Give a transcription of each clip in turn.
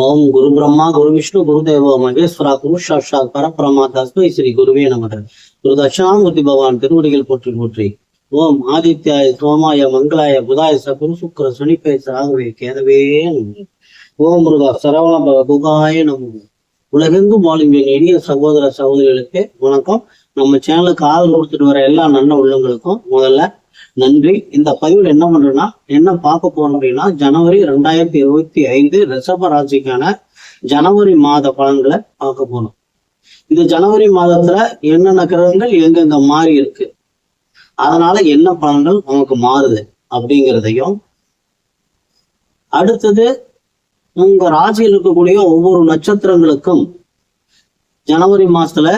ஓம் குரு பிரம்மா குரு விஷ்ணு குரு தேவோ மகேஸ்வரா குரு சாட்சாத் பரபிரமா தஸ்மை ஸ்ரீ குருவே நமக. குரு தட்சிணாமூர்த்தி பகவான் திருவடிகள் போற்றி போற்றி. ஓம் ஆதித்யாய சோமாய மங்களாய புதாய குரு சுக்கர சனிப்பை சாகவே கேதவே. ஓம் முருகா சரவண புகாய நம. உலகெங்கும் வாழும் என் எளிய சகோதர சகோதரிகளுக்கு வணக்கம். நம்ம சேனலுக்கு ஆதரவு கொடுத்துட்டு வர எல்லா நல்ல உள்ளங்களுக்கும் முதல்ல நன்றி. இந்த பதிவில் என்ன பண்றேன்னா என்ன பார்க்க போறோம் அப்படின்னா ஜனவரி 2025 ரிஷப ராசிக்கான ஜனவரி மாத பலன்களை பார்க்க போறோம். இந்த ஜனவரி மாதத்துல என்னென்ன கிரகங்கள் எங்கெங்க மாறி இருக்கு, அதனால என்ன பலன்கள் நமக்கு மாறுது அப்படிங்கிறதையும், அடுத்தது உங்க ராசியில் இருக்கக்கூடிய ஒவ்வொரு நட்சத்திரங்களுக்கும் ஜனவரி மாசத்துல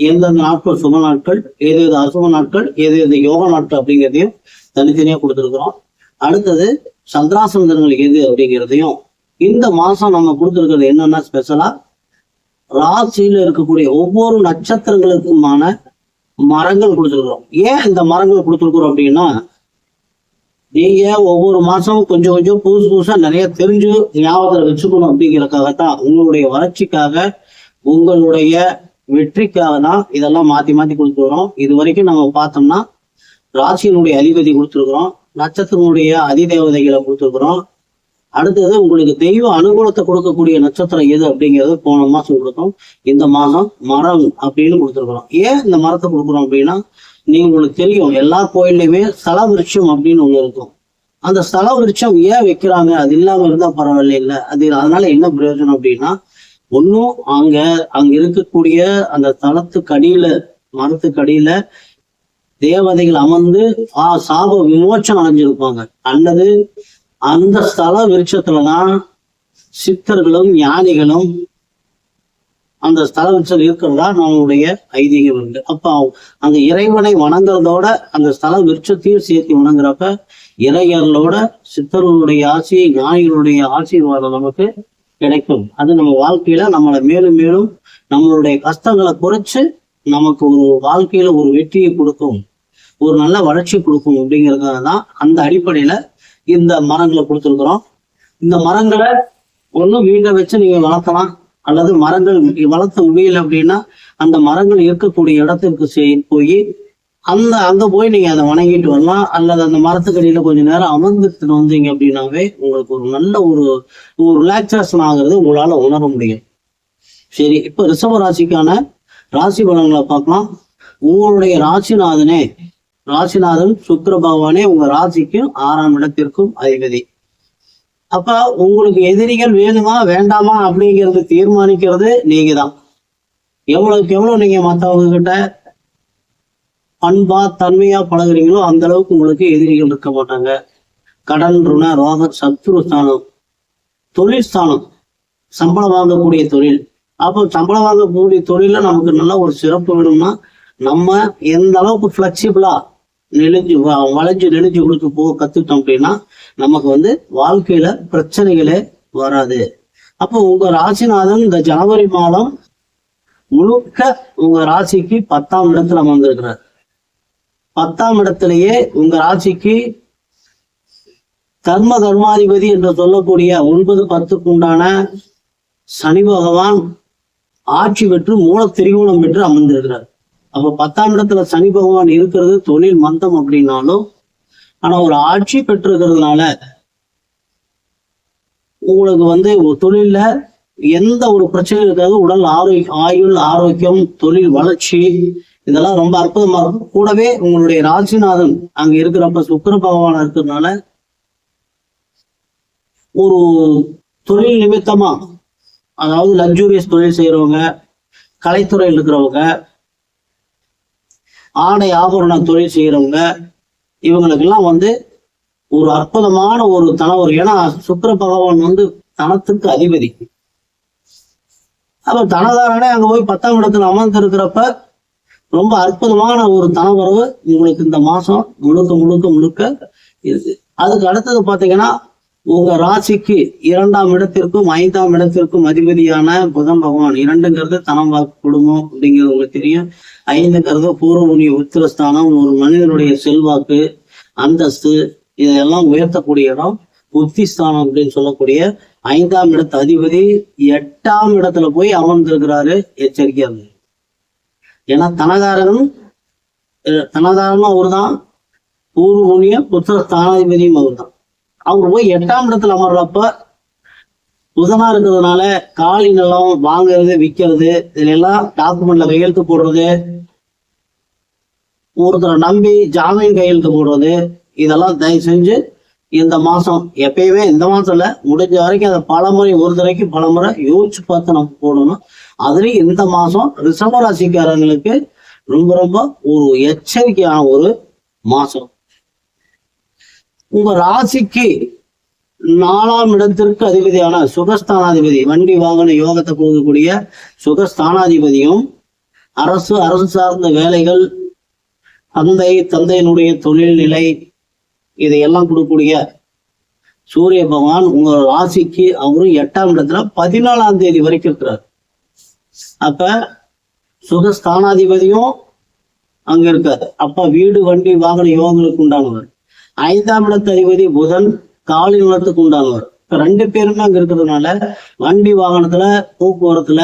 எந்தெந்த நாட்கள் சுப நாட்கள், ஏது அசுப நாட்கள், ஏது யோக நாட்கள் அப்படிங்கிறதையும் தனித்தனியா கொடுத்துருக்குறோம். அடுத்தது சந்திராசனங்கள் எது அப்படிங்கிறதையும், இந்த மாசம் நம்ம கொடுத்துருக்கிறது என்னன்னா ஸ்பெஷலா ராசியில இருக்கக்கூடிய ஒவ்வொரு நட்சத்திரங்களுக்குமான மரங்கள் கொடுத்துருக்குறோம். ஏன் இந்த மரங்கள் கொடுத்துருக்குறோம் அப்படின்னா, நீங்க ஒவ்வொரு மாசமும் கொஞ்சம் கொஞ்சம் புதுசு புதுசா நிறைய தெரிஞ்சு ஞாபகத்துல வச்சுக்கணும் அப்படிங்கிறதுக்காகத்தான், உங்களுடைய வளர்ச்சிக்காக உங்களுடைய வெற்றிக்காக தான் இதெல்லாம் மாத்தி மாத்தி கொடுத்துருக்குறோம். இது வரைக்கும் நம்ம பார்த்தோம்னா ராசியினுடைய அதிபதி கொடுத்துருக்குறோம், நட்சத்திரனுடைய அதிதேவதைகளை கொடுத்துருக்குறோம். அடுத்தது உங்களுக்கு தெய்வ அனுகூலத்தை கொடுக்கக்கூடிய நட்சத்திரம் எது அப்படிங்கிறது போன மாசம் கொடுத்தோம். இந்த மாசம் மரம் அப்படின்னு கொடுத்துருக்குறோம். ஏன் இந்த மரத்தை கொடுக்குறோம் அப்படின்னா, நீங்க உங்களுக்கு தெரியும் எல்லா கோயில்லையுமே ஸ்தல விருட்சம் அப்படின்னு ஒண்ணு இருக்கும். அந்த ஸ்தல விருட்சம் ஏன் வைக்கிறாங்க, அது இல்லாம இருந்தா பரவாயில்ல இல்லை அது, அதனால என்ன பிரயோஜனம் அப்படின்னா, ஒன்னும் அங்க இருக்கக்கூடிய அந்த தளத்துக்கு அடியில மரத்துக்கு அடியில தேவதைகள் அமர்ந்து சாப விமோச்சனம் அடைஞ்சிருப்பாங்க, அல்லது அந்த ஸ்தல விருட்சத்துலதான் சித்தர்களும் ஞானிகளும் அந்த ஸ்தல விருட்சம் இருக்கிறதா நம்மளுடைய ஐதீகம் இருக்கு. அப்ப அந்த இறைவனை வணங்குறதோட அந்த ஸ்தல விருட்சத்தையும் சேர்த்து வணங்குறப்ப இறையர்களோட சித்தர்களுடைய ஆசி, ஞானிகளுடைய ஆசீர்வாதம் நமக்கு கிடைக்கும். அது நம்ம வாழ்க்கையில நம்மளை மேலும் மேலும் நம்மளுடைய கஷ்டங்களை குறைச்சு நமக்கு ஒரு வாழ்க்கையில ஒரு வெற்றியை கொடுக்கும், ஒரு நல்ல வளர்ச்சி கொடுக்கும் அப்படிங்கிறதுக்காக தான் அந்த அடிப்படையில இந்த மரங்களை கொடுத்துருக்குறோம். இந்த மரங்களை ஒன்றும் வீட்டை வச்சு நீங்க வளர்க்கலாம், அல்லது மரங்கள் வளர்த்த முடியல அப்படின்னா அந்த மரங்கள் இருக்கக்கூடிய இடத்திற்கு போய் அங்க போய் நீங்க அதை வணங்கிட்டு வரலாம், அல்லது அந்த மரத்துக்கடியில கொஞ்ச நேரம் அமர்ந்துட்டு வந்தீங்க அப்படின்னாவே உங்களுக்கு ஒரு நல்ல ஒரு ரிலாக்ஸேஷன் ஆகுறது உங்களால உணர முடியும். சரி, இப்ப ரிஷப ராசிக்கான ராசி பலன்களை பார்க்கலாம். உங்களுடைய ராசிநாதன் சுக்கிர பகவானே உங்க ராசிக்கும் 6ஆம் இடத்திற்கும் அதிபதி. அப்ப உங்களுக்கு எதிரிகள் வேணுமா வேண்டாமா அப்படிங்கிறது தீர்மானிக்கிறது நீங்க தான். எவ்வளவுக்கு எவ்வளவு நீங்க மற்றவங்க கிட்ட அன்பா தன்மையா பழகுறீங்களோ அந்த அளவுக்கு உங்களுக்கு எதிரிகள் இருக்க மாட்டாங்க. கடன், ருண, ரோக, சத்ருஸ்தானம், தொழில் ஸ்தானம், சம்பளம் வாங்கக்கூடிய தொழில். அப்போ சம்பளம் வாங்கக்கூடிய தொழில நமக்கு நல்ல ஒரு சிறப்பு வேணும்னா நம்ம எந்த அளவுக்கு பிளெக்சிபிளா வளைஞ்சு நெளிஞ்சு கொடுத்து கத்துட்டோம் அப்படின்னா நமக்கு வாழ்க்கையில பிரச்சனைகளே வராது. அப்போ உங்க ராசிநாதன் இந்த ஜனவரி மாதம் முழுக்க உங்க ராசிக்கு 10ஆம் இடத்துல அமர்ந்திருக்கிறார். 10ஆம் இடத்திலேயே உங்க ராசிக்கு கர்மாதிபதி என்று சொல்லக்கூடிய 9, 10க்கு உண்டான சனி பகவான் ஆட்சி பெற்று மூல திரிகோணம் பெற்று அமர்ந்திருக்கிறார். அப்ப 10ஆம் இடத்துல சனி பகவான் இருக்கிறது தொழில் மந்தம் அப்படின்னாலும், ஆனா ஒரு ஆட்சி பெற்றிருக்கிறதுனால உங்களுக்கு தொழில்ல எந்த ஒரு பிரச்சனையும் இருக்காது. உடல் ஆயுள் ஆரோக்கியம், தொழில் வளர்ச்சி இதெல்லாம் ரொம்ப அற்புதமா இருக்கும். கூடவே உங்களுடைய ராசிநாதன் அங்க இருக்கிறப்ப சுக்கிர பகவான் இருக்கிறதுனால ஒரு தொழில் நிமித்தமா, அதாவது லக்ஸூரியஸ் தொழில் செய்யறவங்க, கலைத்துறையில் இருக்கிறவங்க, ஆடை ஆபரண தொழில் செய்யறவங்க, இவங்களுக்கெல்லாம் ஒரு அற்புதமான ஒரு தனவர். ஏன்னா சுக்கிர பகவான் தனத்துக்கு அதிபதி. அப்ப தனதாரனே அங்க போய் 10ஆம் இடத்துல அமர்ந்து இருக்கிறப்ப ரொம்ப அற்புதமான ஒரு தனவரவு உங்களுக்கு இந்த மாசம் முழுக்க முழுக்க முழுக்க இருக்கு. அதுக்கு அடுத்தது பாத்தீங்கன்னா உங்க ராசிக்கு 2ஆம் இடத்திற்கும் 5ஆம் இடத்திற்கும் அதிபதியான புதன் பகவான். 2ங்கிறது தனம், வாக்கு, குடும்பம் அப்படிங்கிறது உங்களுக்கு தெரியும். 5ங்கிறது பூர்வ புண்ணிய உத்திரஸ்தானம், ஒரு மனிதனுடைய செல்வாக்கு, அந்தஸ்து இதெல்லாம் உயர்த்தக்கூடிய இடம். புத்திஸ்தானம் அப்படின்னு சொல்லக்கூடிய 5ஆம் இடத்து அதிபதி 8ஆம் இடத்துல போய் அமர்ந்திருக்கிறாரு. எச்சரிக்கையா இருக்கு. ஏன்னா தனகாரனும் அவரு தான், பூர்வ புண்ணிய புத்திர ஸ்தானாதிபதியும் அவர் தான். அவர் போய் 8ஆம் இடத்துல அமர்றப்ப புதனா இருக்கிறதுனால காலி நிலம் வாங்குறது, விற்கிறது, இதுல எல்லாம் டாக்குமெண்ட்ல கையெழுத்து போடுறது, ஒருத்தரை நம்பி ஜாமீன் கையெழுத்து போடுறது, இதெல்லாம் தயவு செஞ்சு இந்த மாசம், எப்பயுமே இந்த மாசம் இல்ல, முடிஞ்ச வரைக்கும் அதை பலமுறை, ஒரு தடவைக்கு பலமுறை யோசிச்சு பார்த்து நம்ம போடணும். அதுலயும் இந்த மாசம் ரிஷப ராசிக்காரங்களுக்கு ரொம்ப ரொம்ப ஒரு எச்சரிக்கையான ஒரு மாசம். உங்க ராசிக்கு 4ஆம் இடத்திற்கு அதிபதியான சுகஸ்தானாதிபதி, வண்டி வாகன யோகத்தை கொடுக்கக்கூடிய சுகஸ்தானாதிபதியும், அரசு சார்ந்த வேலைகள், தந்தையினுடைய தொழில் நிலை, இதையெல்லாம் கொடுக்கக்கூடிய சூரிய பகவான் உங்க ராசிக்கு அவரும் 8ஆம் இடத்துல 14ஆம் தேதி வரைக்கும் இருக்கிறார். அப்ப சுகஸ்தானாதிபதியும் அங்க இருக்காரு. அப்ப வீடு வண்டி வாகன யோகங்களுக்கு உண்டானவர். 5ஆம் இடத்து அதிபதி புதன் காலி நிலத்துக்கு உண்டானவர். இப்ப 2 பேருமே அங்க இருக்கிறதுனால வண்டி வாகனத்துல, போக்குவரத்துல,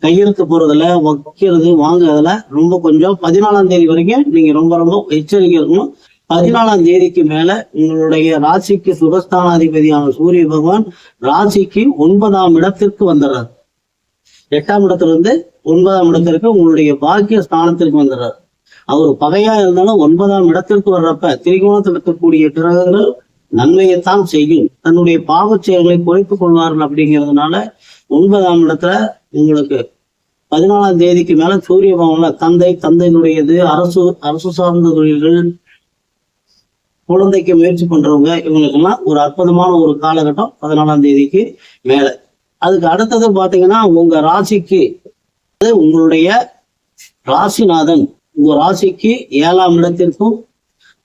கையெழுத்து போறதுல, வைக்கிறது, வாங்குறதுல ரொம்ப கொஞ்சம் 14ஆம் தேதி வரைக்கும் நீங்க ரொம்ப ரொம்ப எச்சரிக்கை இருக்கணும். 14ஆம் தேதிக்கு மேல உங்களுடைய ராசிக்கு சுகஸ்தானாதிபதியான சூரிய பகவான் ராசிக்கு 9ஆம் இடத்திற்கு வந்துடுறார். 8ஆம் இடத்துல இருந்து 9ஆம் இடத்திற்கு உங்களுடைய பாக்கிய ஸ்தானத்திற்கு வந்துடுறார். அவர் பகையா இருந்தாலும் 9ஆம் இடத்திற்கு வர்றப்ப திரிகோணத்தில் இருக்கக்கூடிய கிரகங்கள் நன்மையைத்தான் செய்யும். தன்னுடைய பாவ செயல்களை குறைத்துக் கொள்வார்கள். அப்படிங்கிறதுனால 9ஆம் இடத்துல உங்களுக்கு 14ஆம் தேதிக்கு மேல சூரிய பகவான்ல தந்தையினுடையது, அரசு சார்ந்த தொழில்கள், குழந்தைக்கு முயற்சி பண்றவங்க, இவங்களுக்கெல்லாம் ஒரு அற்புதமான ஒரு காலகட்டம் 14ஆம் தேதிக்கு மேல. அதுக்கு அடுத்தது பாத்தீங்கன்னா உங்க ராசிக்கு உங்களுடைய ராசிநாதன் உங்க ராசிக்கு 7ஆம் இடத்திற்கும்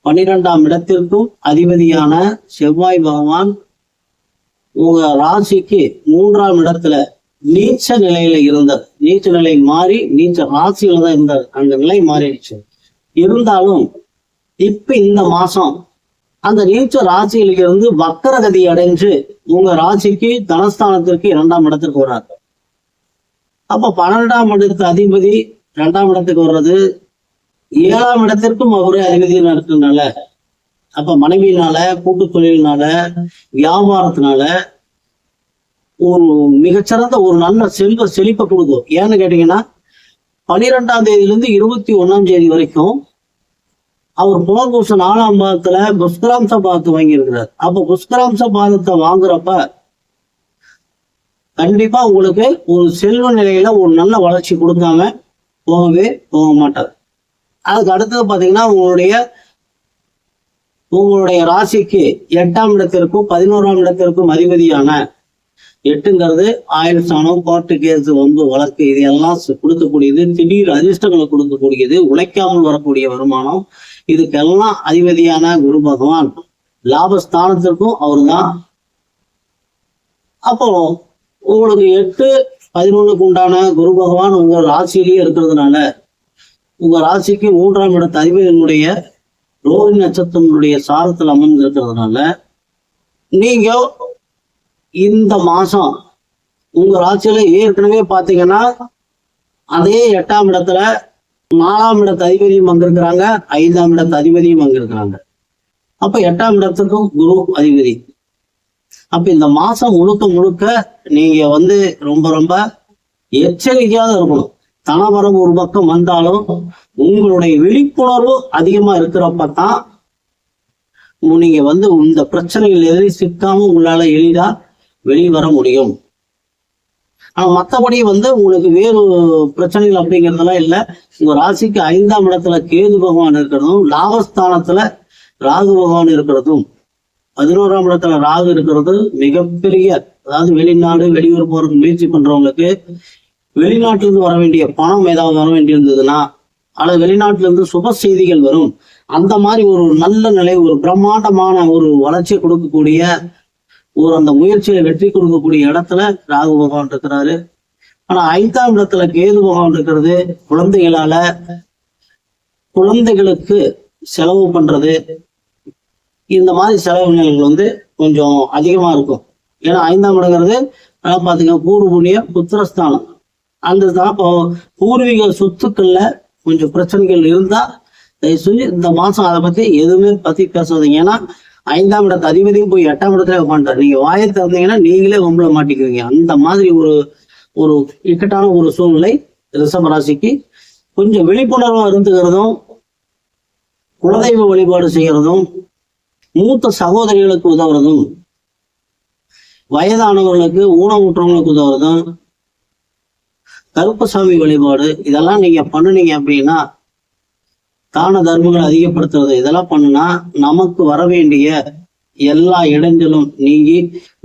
12ஆம் இடத்திற்கும் அதிபதியான செவ்வாய் பகவான் உங்க ராசிக்கு 3ஆம் இடத்துல நீச்ச நிலையில இருந்தார். நீச்ச நிலை மாறி நீச்ச ராசியில தான் இருந்தார். அந்த நிலை மாறிடுச்சு. இருந்தாலும் இப்ப இந்த மாசம் அந்த நீச்ச ராசியில இருந்து வக்கரகதி அடைஞ்சு உங்க ராசிக்கு தனஸ்தானத்திற்கு 2ஆம் இடத்திற்கு வர்றாரு. அப்ப 12ஆம் இடத்து அதிபதி 2ஆம் இடத்துக்கு வர்றது, 7ஆம் இடத்திற்கும் அவரே அதிபதி இருக்கிறதுனால, அப்ப மனைவியினால, கூட்டு தொழிலினால, வியாபாரத்தினால ஒரு மிகச்சிறந்த ஒரு நல்ல செழிப்பை கொடுக்கும். ஏன்னு கேட்டீங்கன்னா 12ஆம் தேதியிலிருந்து 21ஆம் தேதி வரைக்கும் அவர் புனர்பூச 4ஆம் பாதத்துல புஷ்கராம்ச பாதத்தை வாங்கி இருக்கிறார். அப்ப புஷ்கராம்ச பாதத்தை வாங்குறப்ப கண்டிப்பா உங்களுக்கு ஒரு செல்வ நிலையில ஒரு நல்ல வளர்ச்சி கொடுக்காம போக மாட்டார். அதுக்கு அடுத்தது பாத்தீங்கன்னா உங்களுடைய ராசிக்கு 8ஆம் இடத்திற்கும் 11ஆம் இடத்திற்கும் அதிபதியான, 8ங்கிறது ஆயுள் ஸ்தானம், கோர்ட்டு கேஸ், வம்பு வழக்கு, இதையெல்லாம் கொடுக்கக்கூடியது, திடீர் அதிர்ஷ்டங்களை கொடுக்கக்கூடியது, உழைக்காமல் வரக்கூடிய வருமானம், இதுக்கெல்லாம் அதிபதியான குரு பகவான் லாபஸ்தானத்திற்கும் அவரு தான். அப்போ உங்களுக்கு 8-11க்கு உண்டான குரு பகவான் உங்க ராசியிலேயே இருக்கிறதுனால உங்க ராசிக்கு 3ஆம் இடத்து அதிபதியினுடைய ரோஹிணி நட்சத்திரத்தினுடைய சாரத்தில் அமர்ந்து இருக்கிறதுனால நீங்க இந்த மாசம் உங்க ராசியில ஏற்கனவே பாத்தீங்கன்னா அதே 8ஆம் இடத்துல 4ஆம் இடத்து அதிபதியும் அங்கிருக்கிறாங்க, 5ஆம் இடத்து அதிபதியும் அங்கிருக்கிறாங்க. அப்ப 8ஆம் இடத்துக்கும் குரு அதிபதி. அப்ப இந்த மாசம் முழுக்க நீங்க ரொம்ப ரொம்ப எச்சரிக்கையாக இருக்கணும். தனவரம் ஒரு பக்கம் வந்தாலும் உங்களுடைய விழிப்புணர்வு அதிகமா இருக்கிறப்பதான் நீங்க இந்த பிரச்சனைகள் எதிரையும் சிக்காம உங்களால எளிதா வெளிவர முடியும். ஆனா மற்றபடி உங்களுக்கு வேறு பிரச்சனைகள் அப்படிங்கிறதெல்லாம் இல்லை. உங்க ராசிக்கு 5ஆம் இடத்துல கேது பகவான் இருக்கிறதும், லாபஸ்தானத்துல ராகு பகவான் இருக்கிறதும், 11ஆம் இடத்துல ராகு இருக்கிறது மிகப்பெரிய, அதாவது வெளிநாடு வெளியூர் போறதுக்கு முயற்சி பண்றவங்களுக்கு வெளிநாட்டுல இருந்து வர வேண்டிய பணம் ஏதாவது வர வேண்டி இருந்ததுன்னா, அல்லது வெளிநாட்டுல இருந்து சுப செய்திகள் வரும். அந்த மாதிரி ஒரு நல்ல நிலை, ஒரு பிரம்மாண்டமான ஒரு வளர்ச்சி கொடுக்கக்கூடிய அந்த முயற்சியில வெற்றி கொடுக்கக்கூடிய இடத்துல ராகு பகவான் இருக்கிறாரு. ஆனா 5ஆம் இடத்துல கேது பகவான் இருக்கிறது குழந்தைகளுக்கு செலவு பண்றது, இந்த மாதிரி செலவுகள் கொஞ்சம் அதிகமா இருக்கும். ஏன்னா 5ஆம் இடங்கிறது பாத்தீங்கன்னா பூர்வ புண்ணிய புத்திரஸ்தானம். அந்த இப்போ பூர்வீக சொத்துக்கள்ல கொஞ்சம் பிரச்சனைகள் இருந்தா தயவு செஞ்சு இந்த மாசம் அதை பத்தி எதுவுமே பத்தி பேசாதீங்க. ஏன்னா 5ஆம் இடத்து அதிபதியும் போய் 8ஆம் இடத்துல உட்காந்துட்டார். நீங்க வாயை திறந்தீங்கன்னா நீங்களே வம்புல மாட்டிக்குவீங்க. அந்த மாதிரி ஒரு இக்கட்டான ஒரு சூழ்நிலை ரிஷப ராசிக்கு. கொஞ்சம் விழிப்புணர்வா இருந்துக்கிறதும், குலதெய்வ வழிபாடு செய்யறதும், மூத்த சகோதரிகளுக்கு உதவுறதும், வயதானவர்களுக்கு ஊனமுற்றவங்களுக்கு உதவுறதும், கருப்பசாமி வழிபாடு இதெல்லாம் நீங்க பண்ணுனீங்க அப்படின்னா, தான தர்மங்களை அதிகப்படுத்துறது இதெல்லாம் பண்ணுனா நமக்கு வர வேண்டிய எல்லா இடைஞ்சலும் நீங்கி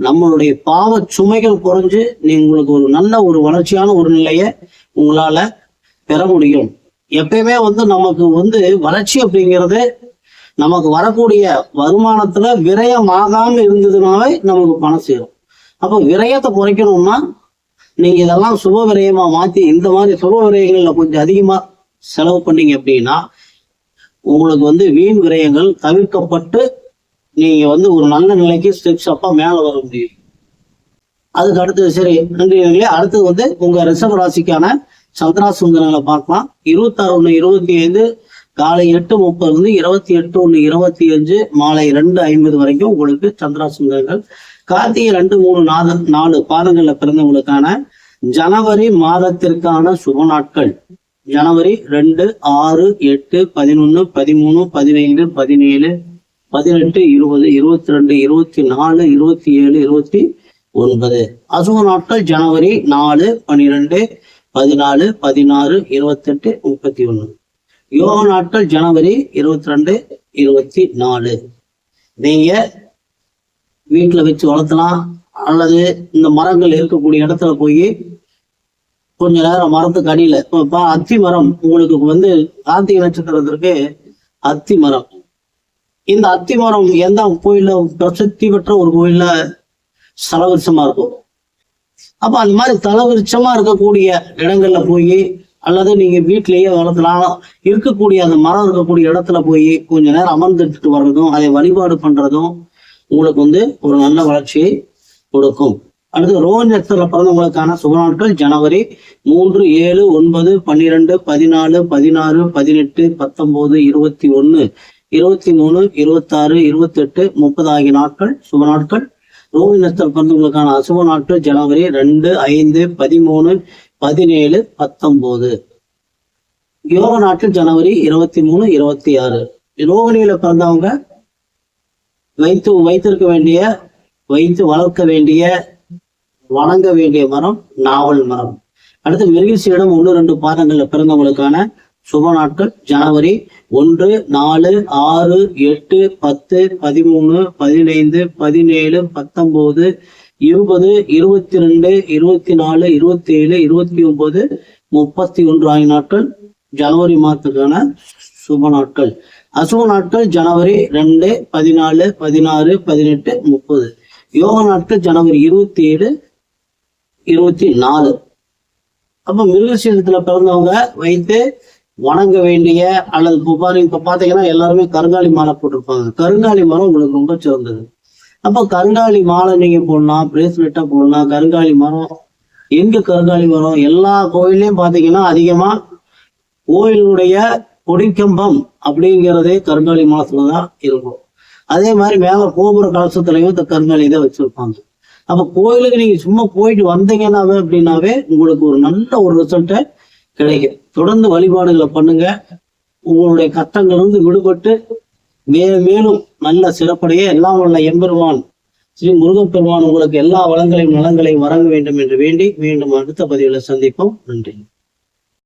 நம்மளுடைய பாவ சுமைகள் குறைஞ்சு உங்களுக்கு ஒரு நல்ல ஒரு வளர்ச்சியான ஒரு நிலையை உங்களால பெற முடியும். எப்பயுமே நமக்கு வளர்ச்சி அப்படிங்கிறது நமக்கு வரக்கூடிய வருமானத்துல விரயம் ஆகாம இருந்ததுனாவே நமக்கு பணம் சேரும். அப்போ விரயத்தை குறைக்கணும்னா நீங்க இதெல்லாம் சுப விரயமா மாத்தி இந்த மாதிரி சுப விரயங்கள்ல கொஞ்சம் அதிகமா செலவு பண்ணீங்க அப்படின்னா உங்களுக்கு வீண் விரயங்கள் தவிர்க்கப்பட்டு நீங்க ஒரு நல்ல நிலைக்கு ஸ்டெப்ஸ் அப்பா மேல வர முடியும். அதுக்கு அடுத்தது சரி நன்றி. அடுத்தது உங்க ரிஷப ராசிக்கான சந்திராசுந்தரங்களை பார்க்கலாம். 26/1/25 காலை 8:30 28/1/25 மாலை 2:50 வரைக்கும் உங்களுக்கு சந்திராசுந்தரங்கள். கார்த்திகை 2, 3, 4 பாதங்கள்ல பிறந்தவங்களுக்கான ஜனவரி மாதத்திற்கான சுப நாட்கள். ஜனவரி 2, 6, 8, 11, 13, 15, 17, 18, 20, 22, 24, 27, 29. அசுப நாட்கள் ஜனவரி 4, 12, 14, 16, 28, 31. யோக நாட்கள் ஜனவரி 22, 24. நீங்க வீட்டுல வச்சு வளர்த்தலாம், அல்லது இந்த மரங்கள் இருக்கக்கூடிய இடத்துல போய் கொஞ்ச நேரம் மரத்துக்கு அடியில இப்போ அத்தி மரம் உங்களுக்கு கார்த்திகை நட்சத்திரத்திற்கு அத்தி மரம். இந்த அத்தி மரம் எந்த கோயில்ல பிரசித்தி பெற்ற ஒரு கோயில்ல ஸ்தலவிருட்சமா இருக்கும். அப்ப அந்த மாதிரி தலவிருட்சமா இருக்கக்கூடிய இடங்கள்ல போய், அல்லது நீங்க வீட்டிலேயே வளர்த்தலாம், இருக்கக்கூடிய அந்த மரம் இருக்கக்கூடிய இடத்துல போய் கொஞ்ச நேரம் அமர்ந்துட்டு வர்றதும் அதை வழிபாடு பண்றதும் உங்களுக்கு ஒரு நல்ல வளர்ச்சியை கொடுக்கும். அடுத்து ரோஹிணி நட்சத்திரத்துல பிறந்தவங்களுக்கான சுப நாட்கள் ஜனவரி 3, 7, 9, 12, 14, 16, 18, 19, 21, 23, 26, 28, 30 ஆகிய நாட்கள் சுப நாட்கள். ரோஹிணி நட்சத்திரம் பிறந்தவங்களுக்கான அசுப நாட்கள் ஜனவரி 2, 5, 13, 17, 19. யோக நாட்கள் ஜனவரி 23, 26. ரோகிணியில பிறந்தவங்க வைத்து வளர்க்க வேண்டிய வணங்க வேண்டிய மரம் நாவல் மரம். அடுத்து மிருகசீரிடம் 1, 2 பாதங்கள்ல பிறந்தவங்களுக்கான சுப நாட்கள் ஜனவரி 1, 4, 6, 8, 10, 13, 15, 17, 19, 20, 22, 24, 27, 29, 31 ஆகிய நாட்கள் ஜனவரி மாதத்துக்கான சுப நாட்கள். அசுப நாட்கள் ஜனவரி 2, 14, 16, 18, 30. யோக நாட்கள் ஜனவரி 27, 24. அப்ப மிருகசீரத்துல பிறந்தவங்க வைத்து வணங்க வேண்டிய, அல்லது இப்ப பாத்தீங்கன்னா எல்லாருமே கருங்காலி மாலை போட்டிருப்பாங்க. கருங்காலி மரம் உங்களுக்கு ரொம்ப சிறந்தது. அப்ப கருங்காலி மாலை நீங்க போடலாம், பிரேஸ்லெட்டா போடலாம். கருங்காலி மரம் கருங்காலி மரம் எல்லா கோயிலையும் பாத்தீங்கன்னா அதிகமா கோயிலுடைய கொடிக்கம்பம் அப்படிங்கிறதே கருங்காலி மரத்துலதான் இருக்கும். அதே மாதிரி மேல கோபுர கலசத்துலயும் இந்த கருங்காலி தான் வச்சிருப்பாங்க. அப்ப கோயிலுக்கு நீங்க சும்மா போயிட்டு வந்தீங்கன்னாவே அப்படின்னாவே உங்களுக்கு ஒரு நல்ல ஒரு ரிசல்ட்டை கிடைக்கும். தொடர்ந்து வழிபாடுகளை பண்ணுங்க. உங்களுடைய கஷ்டங்கள் விடுபட்டு மேலும் நல்ல சிறப்படைய எல்லாம் உள்ள எம்பெருமான் ஸ்ரீ முருகப்பெருமான் உங்களுக்கு எல்லா வளங்களையும் நலங்களையும் வழங்க வேண்டும் என்று வேண்டி மீண்டும் அடுத்த பதிவில் சந்திப்போம். நன்றி.